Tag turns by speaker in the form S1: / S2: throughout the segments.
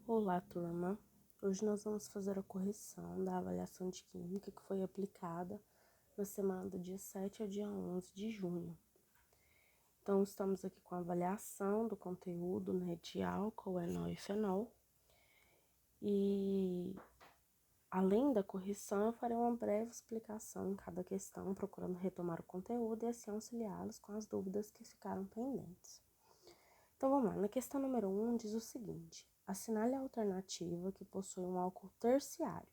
S1: Olá, turma! Hoje nós vamos fazer a correção da avaliação de Química que foi aplicada na semana do dia 7 ao dia 11 de junho. Então, estamos aqui com a avaliação do conteúdo, de álcool, enol e fenol. E, além da correção, eu farei uma breve explicação em cada questão, procurando retomar o conteúdo e assim auxiliá-los com as dúvidas que ficaram pendentes. Então, vamos lá. Na questão número 1, diz o seguinte: assinale a alternativa que possui um álcool terciário.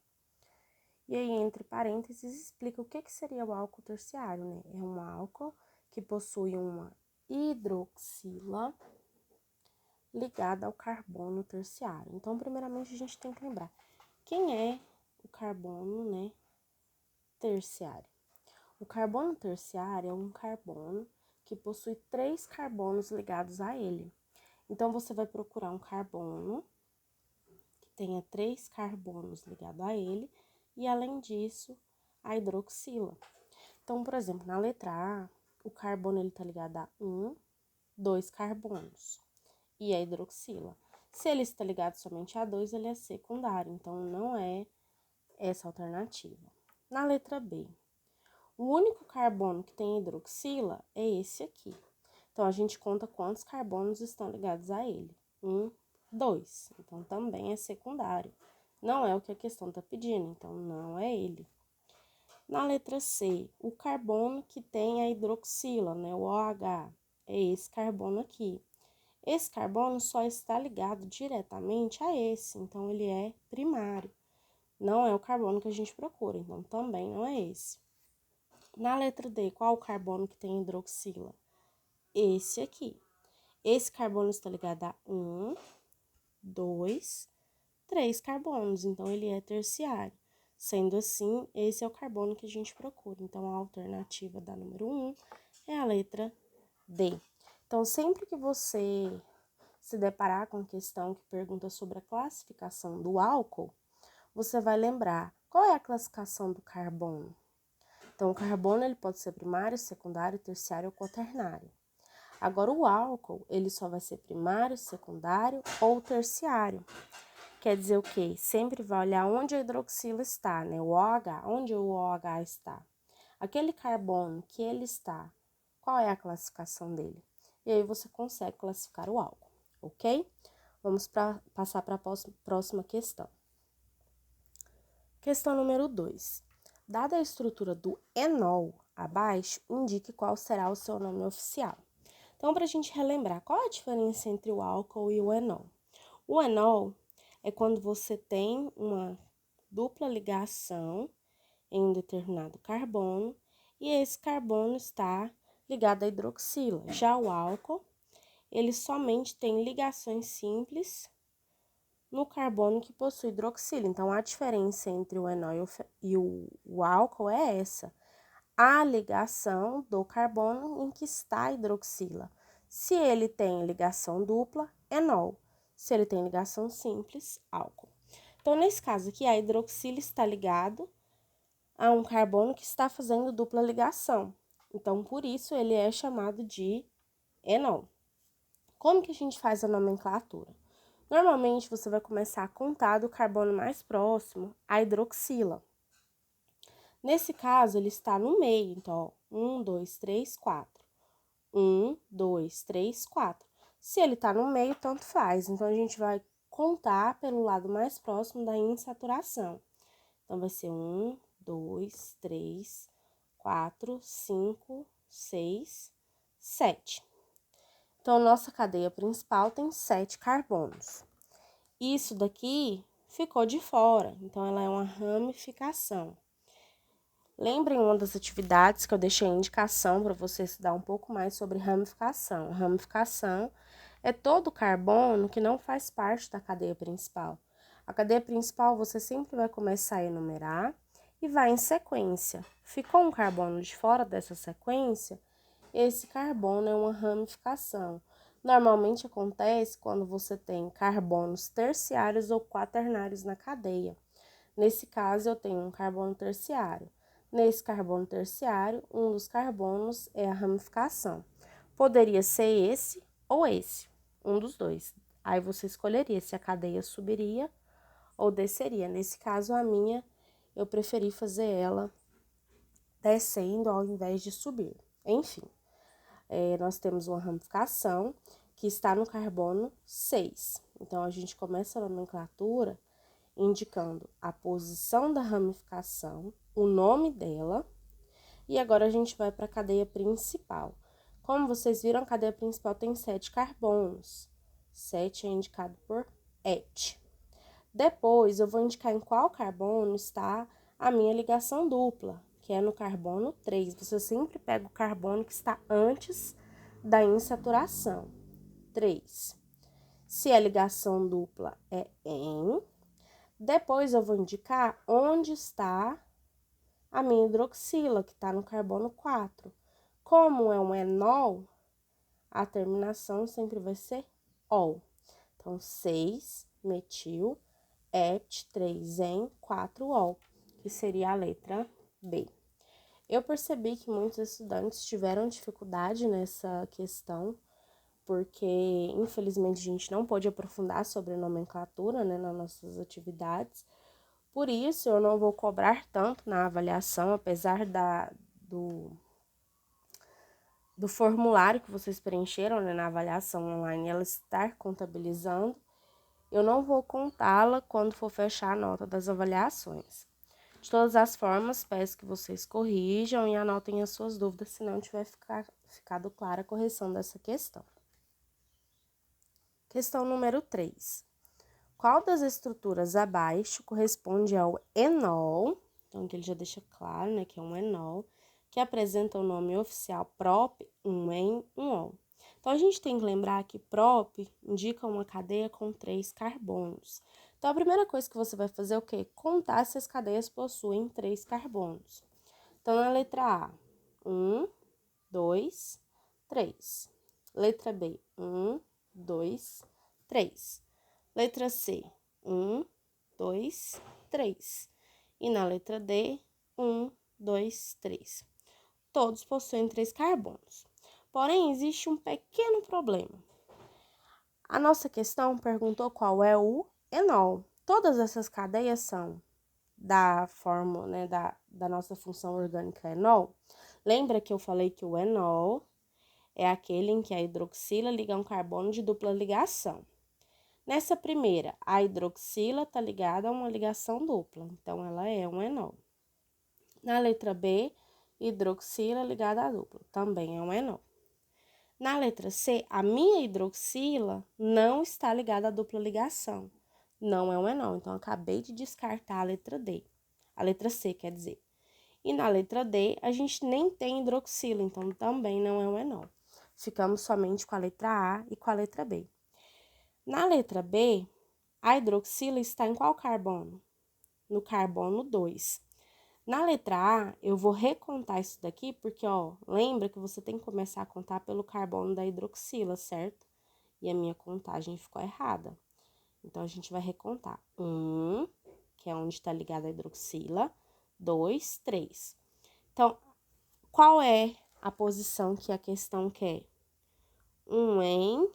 S1: E aí, entre parênteses, explica o que seria o álcool terciário, né? É um álcool que possui uma hidroxila ligada ao carbono terciário. Então, primeiramente, a gente tem que lembrar quem é o carbono, né, terciário. O carbono terciário é um carbono que possui 3 carbonos ligados a ele. Então, você vai procurar um carbono que tenha 3 carbonos ligados a ele e, além disso, a hidroxila. Então, por exemplo, na letra A, o carbono está ligado a 2 carbonos e a hidroxila. Se ele está ligado somente a 2, ele é secundário, então não é essa alternativa. Na letra B, o único carbono que tem hidroxila é esse aqui. Então, a gente conta quantos carbonos estão ligados a ele. 2. Então, também é secundário. Não é o que a questão está pedindo, então não é ele. Na letra C, o carbono que tem a hidroxila, né, o OH, é esse carbono aqui. Esse carbono só está ligado diretamente a esse, então ele é primário. Não é o carbono que a gente procura, então também não é esse. Na letra D, qual o carbono que tem hidroxila? Esse aqui. Esse carbono está ligado a 2, 3 carbonos, então ele é terciário. Sendo assim, esse é o carbono que a gente procura. Então, a alternativa da número 1 é a letra D. Então, sempre que você se deparar com questão que pergunta sobre a classificação do álcool, você vai lembrar qual é a classificação do carbono. Então, o carbono ele pode ser primário, secundário, terciário ou quaternário. Agora, o álcool, ele só vai ser primário, secundário ou terciário. Quer dizer o quê? Sempre vai olhar onde a hidroxila está, né? O OH, onde o OH está. Aquele carbono que ele está, qual é a classificação dele? E aí você consegue classificar o álcool, ok? Vamos passar para a próxima questão. Questão número 2. Dada a estrutura do enol abaixo, indique qual será o seu nome oficial. Então, para a gente relembrar, qual é a diferença entre o álcool e o enol? O enol é quando você tem uma dupla ligação em um determinado carbono e esse carbono está ligado à hidroxila. Já o álcool, ele somente tem ligações simples no carbono que possui hidroxila. Então, a diferença entre o enol e o álcool é essa: a ligação do carbono em que está a hidroxila. Se ele tem ligação dupla, enol. Se ele tem ligação simples, álcool. Então, nesse caso aqui, a hidroxila está ligado a um carbono que está fazendo dupla ligação. Então, por isso, ele é chamado de enol. Como que a gente faz a nomenclatura? Normalmente, você vai começar a contar do carbono mais próximo, a hidroxila. Nesse caso, ele está no meio, então, ó, 1, 2, 3, 4. 1, 2, 3, 4. Se ele tá no meio, tanto faz. Então, a gente vai contar pelo lado mais próximo da insaturação. Então, vai ser 1, 2, 3, 4, 5, 6, 7. Então, nossa cadeia principal tem 7 carbonos. Isso daqui ficou de fora, então ela é uma ramificação. Lembrem uma das atividades que eu deixei a indicação para você estudar um pouco mais sobre ramificação. Ramificação é todo carbono que não faz parte da cadeia principal. A cadeia principal você sempre vai começar a enumerar e vai em sequência. Ficou um carbono de fora dessa sequência, esse carbono é uma ramificação. Normalmente acontece quando você tem carbonos terciários ou quaternários na cadeia. Nesse caso, eu tenho um carbono terciário. Nesse carbono terciário, um dos carbonos é a ramificação. Poderia ser esse ou esse, um dos dois. Aí você escolheria se a cadeia subiria ou desceria. Nesse caso, a minha, eu preferi fazer ela descendo ao invés de subir. Enfim, nós temos uma ramificação que está no carbono 6. Então, a gente começa a nomenclatura indicando a posição da ramificação, o nome dela, e agora a gente vai para a cadeia principal. Como vocês viram, a cadeia principal tem 7 carbonos. 7 é indicado por et. Depois, eu vou indicar em qual carbono está a minha ligação dupla, que é no carbono 3. Você sempre pega o carbono que está antes da insaturação. 3. Se a ligação dupla é em, depois eu vou indicar onde está a minha hidroxila, que está no carbono 4. Como é um enol, a terminação sempre vai ser ol. Então, 6 metil, et, 3 em, 4 ol, que seria a letra B. Eu percebi que muitos estudantes tiveram dificuldade nessa questão, porque, infelizmente, a gente não pôde aprofundar sobre a nomenclatura, né, nas nossas atividades. Por isso, eu não vou cobrar tanto na avaliação, apesar do formulário que vocês preencheram, né, na avaliação online, ela estar contabilizando. Eu não vou contá-la quando for fechar a nota das avaliações. De todas as formas, peço que vocês corrijam e anotem as suas dúvidas, se não tiver ficado clara a correção dessa questão. Questão número 3. Qual das estruturas abaixo corresponde ao enol? Então, aqui ele já deixa claro, né, que é um enol, que apresenta o nome oficial prop, um en, um ol. Então, a gente tem que lembrar que prop indica uma cadeia com 3 carbonos. Então, a primeira coisa que você vai fazer é o quê? Contar se as cadeias possuem 3 carbonos. Então, na letra A, 1, 2, 3. Letra B, 1, 2, 3. Letra C, 1, 2, 3. E na letra D, 1, 2, 3. Todos possuem 3 carbonos. Porém, existe um pequeno problema. A nossa questão perguntou qual é o enol. Todas essas cadeias são da fórmula, né, da nossa função orgânica enol. Lembra que eu falei que o enol é aquele em que a hidroxila liga um carbono de dupla ligação. Nessa primeira, a hidroxila está ligada a uma ligação dupla, então ela é um enol. Na letra B, hidroxila ligada a dupla, também é um enol. Na letra C, a minha hidroxila não está ligada à dupla ligação, não é um enol, então acabei de descartar a letra D, a letra C, quer dizer. E na letra D, a gente nem tem hidroxila, então também não é um enol. Ficamos somente com a letra A e com a letra B. Na letra B, a hidroxila está em qual carbono? No carbono 2. Na letra A, eu vou recontar isso daqui, porque, ó, lembra que você tem que começar a contar pelo carbono da hidroxila, certo? E a minha contagem ficou errada. Então, a gente vai recontar. 1, que é onde está ligada a hidroxila. 2, 3. Então, qual é a posição que a questão quer? Um em,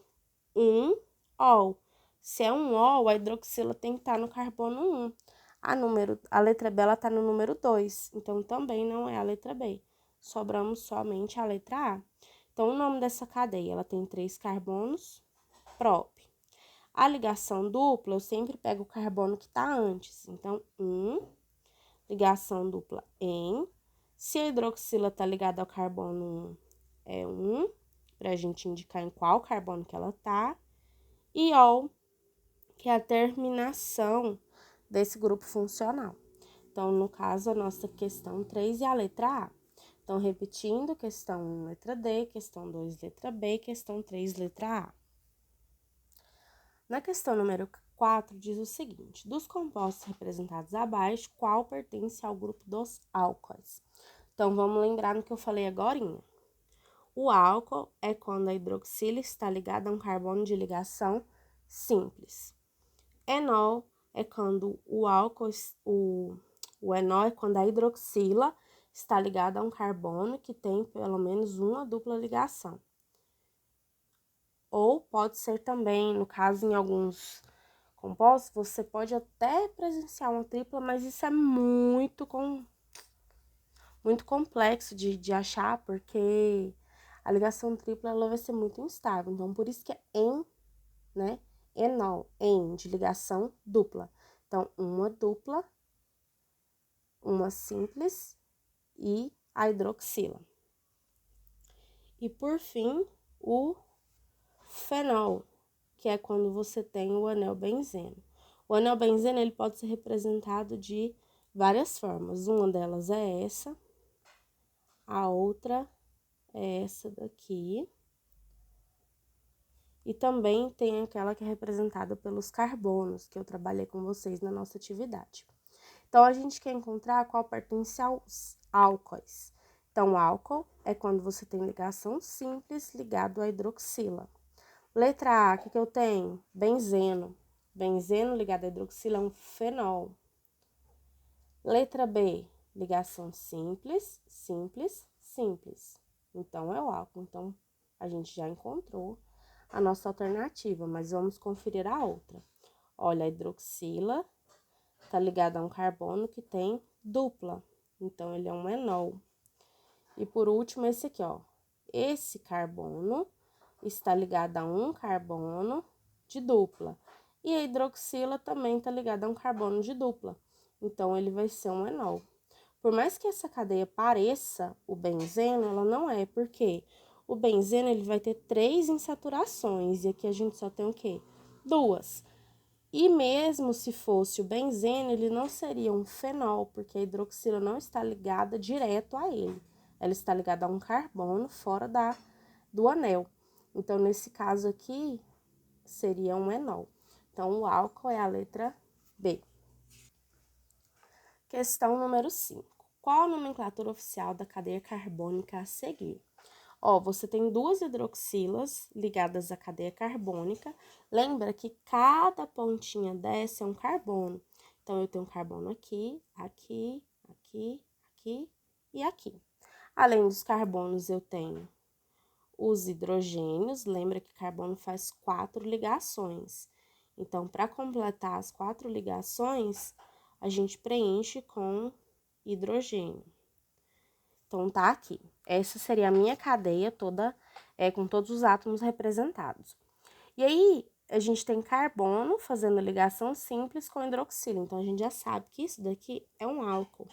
S1: um ol. Se é um ol, a hidroxila tem que estar no carbono 1. A letra B está no número 2, então também não é a letra B. Sobramos somente a letra A. Então, o nome dessa cadeia, ela tem 3 carbonos, prop. A ligação dupla, eu sempre pego o carbono que está antes. Então, ligação dupla em. Se a hidroxila está ligada ao carbono 1, é 1, para a gente indicar em qual carbono que ela está. E ol, que é a terminação desse grupo funcional. Então, no caso, a nossa questão 3 é a letra A. Então, repetindo, questão 1, letra D, questão 2, letra B, questão 3, letra A. Na questão número 4, diz o seguinte: dos compostos representados abaixo, qual pertence ao grupo dos álcoois? Então, vamos lembrar no que eu falei agorinha. O álcool é quando a hidroxila está ligada a um carbono de ligação simples. Enol é quando o enol é quando a hidroxila está ligada a um carbono que tem pelo menos uma dupla ligação. Ou pode ser também, no caso, em alguns compostos, você pode até presenciar uma tripla, mas isso é muito complexo de achar, porque a ligação tripla ela vai ser muito instável. Então, por isso que é em, né? Enol, em, de ligação dupla. Então, uma dupla, uma simples e a hidroxila. E, por fim, o fenol, que é quando você tem o anel benzeno. O anel benzeno ele pode ser representado de várias formas. Uma delas é essa, a outra é essa daqui. E também tem aquela que é representada pelos carbonos, que eu trabalhei com vocês na nossa atividade. Então, a gente quer encontrar qual pertence aos álcoois. Então, álcool é quando você tem ligação simples ligado à hidroxila. Letra A, o que eu tenho? Benzeno. Benzeno ligado à hidroxila é um fenol. Letra B, ligação simples, simples, simples. Então, é o álcool. Então, a gente já encontrou a nossa alternativa, mas vamos conferir a outra. Olha, a hidroxila está ligada a um carbono que tem dupla. Então, ele é um enol. E por último, esse aqui, ó. Esse carbono está ligado a um carbono de dupla. E a hidroxila também está ligada a um carbono de dupla. Então, ele vai ser um enol. Por mais que essa cadeia pareça o benzeno, ela não é, porque o benzeno ele vai ter 3 insaturações, e aqui a gente só tem o quê? 2. E mesmo se fosse o benzeno, ele não seria um fenol, porque a hidroxila não está ligada direto a ele. Ela está ligada a um carbono fora do anel. Então, nesse caso aqui, seria um enol. Então, o álcool é a letra B. Questão número 5. Qual a nomenclatura oficial da cadeia carbônica a seguir? Ó, você tem 2 hidroxilas ligadas à cadeia carbônica. Lembra que cada pontinha dessa é um carbono. Então, eu tenho um carbono aqui, aqui, aqui, aqui e aqui. Além dos carbonos, eu tenho os hidrogênios. Lembra que carbono faz 4 ligações. Então, para completar as 4 ligações, a gente preenche com hidrogênio. Então, tá aqui. Essa seria a minha cadeia toda, com todos os átomos representados. E aí, a gente tem carbono fazendo ligação simples com hidroxila. Então, a gente já sabe que isso daqui é um álcool.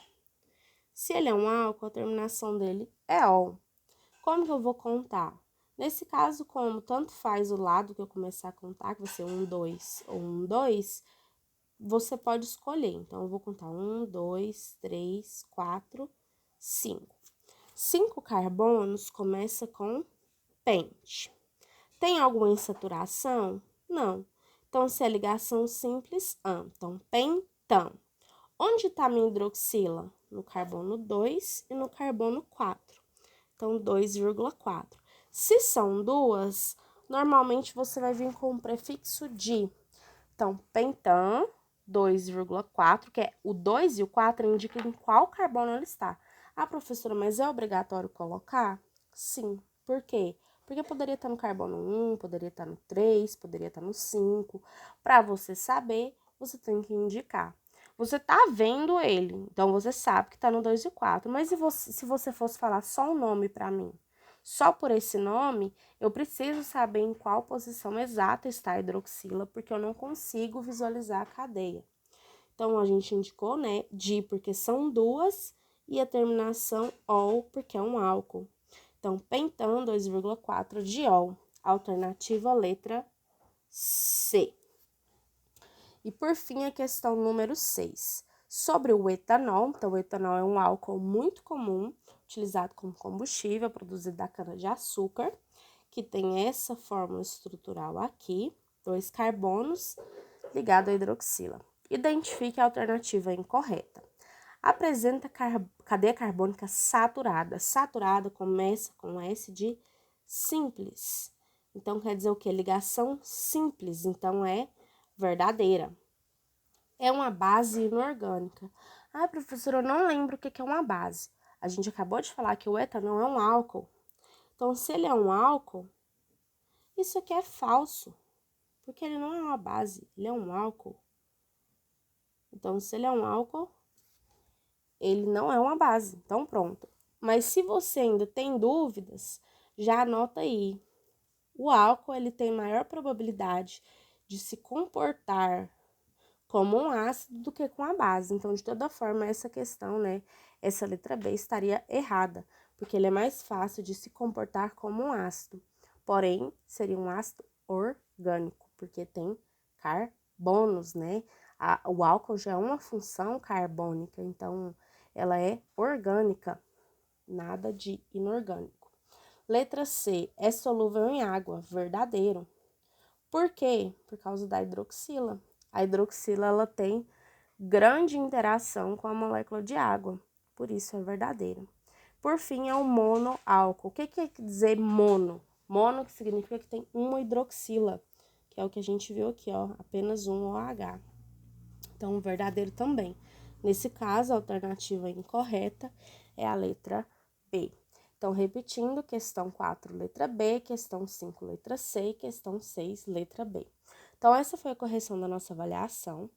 S1: Se ele é um álcool, a terminação dele é ol. Como que eu vou contar? Nesse caso, como tanto faz o lado que eu começar a contar, que vai ser 1, 2 ou 1, 2, você pode escolher. Então, eu vou contar 1, 2, 3, 4, 5. 5 carbonos começa com pente. Tem alguma insaturação? Não. Então, se é ligação simples, então, pentan. Onde está minha hidroxila? No carbono 2 e no carbono 4. Então, 2,4. Se são duas, normalmente você vai vir com o prefixo de. Então, pentan, 2,4, que é o 2 e o 4 indicam em qual carbono ele está. Ah, professora, mas é obrigatório colocar? Sim. Por quê? Porque poderia estar no carbono 1, poderia estar no 3, poderia estar no 5. Para você saber, você tem que indicar. Você tá vendo ele, então você sabe que tá no 2 e 4. Mas se você fosse falar só um nome para mim? Só por esse nome, eu preciso saber em qual posição exata está a hidroxila, porque eu não consigo visualizar a cadeia. Então, a gente indicou, né, di porque são duas e a terminação ol porque é um álcool. Então, pentan 2,4 diol. Alternativa letra C. E por fim, a questão número 6. Sobre o etanol, então o etanol é um álcool muito comum, utilizado como combustível, produzido da cana-de-açúcar, que tem essa fórmula estrutural aqui, 2 carbonos ligado à hidroxila. Identifique a alternativa incorreta. Apresenta cadeia carbônica saturada. Saturada começa com S de simples. Então, quer dizer o quê? Ligação simples. Então, é verdadeira. É uma base inorgânica. Ah, professora, eu não lembro o que é uma base. A gente acabou de falar que o etanol é um álcool. Então, se ele é um álcool, isso aqui é falso, porque ele não é uma base, ele é um álcool. Então, se ele é um álcool, ele não é uma base. Então, pronto. Mas se você ainda tem dúvidas, já anota aí. O álcool, ele tem maior probabilidade de se comportar como um ácido do que com a base. Então, de toda forma, essa questão, né, essa letra B estaria errada, porque ele é mais fácil de se comportar como um ácido. Porém, seria um ácido orgânico, porque tem carbonos, né? O álcool já é uma função carbônica, então ela é orgânica, nada de inorgânico. Letra C, é solúvel em água, verdadeiro. Por quê? Por causa da hidroxila. A hidroxila, ela tem grande interação com a molécula de água, por isso é verdadeiro. Por fim, é o monoálcool. O que quer dizer mono? Mono que significa que tem uma hidroxila, que é o que a gente viu aqui, ó, apenas um OH. Então, verdadeiro também. Nesse caso, a alternativa incorreta é a letra B. Então, repetindo, questão 4, letra B, questão 5, letra C e questão 6, letra B. Então, essa foi a correção da nossa avaliação.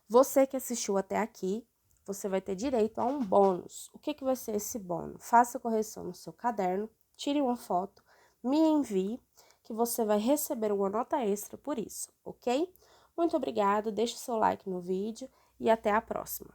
S1: Você que assistiu até aqui, você vai ter direito a um bônus. O que vai ser esse bônus? Faça a correção no seu caderno, tire uma foto, me envie, que você vai receber uma nota extra por isso, ok? Muito obrigada, deixe seu like no vídeo e até a próxima.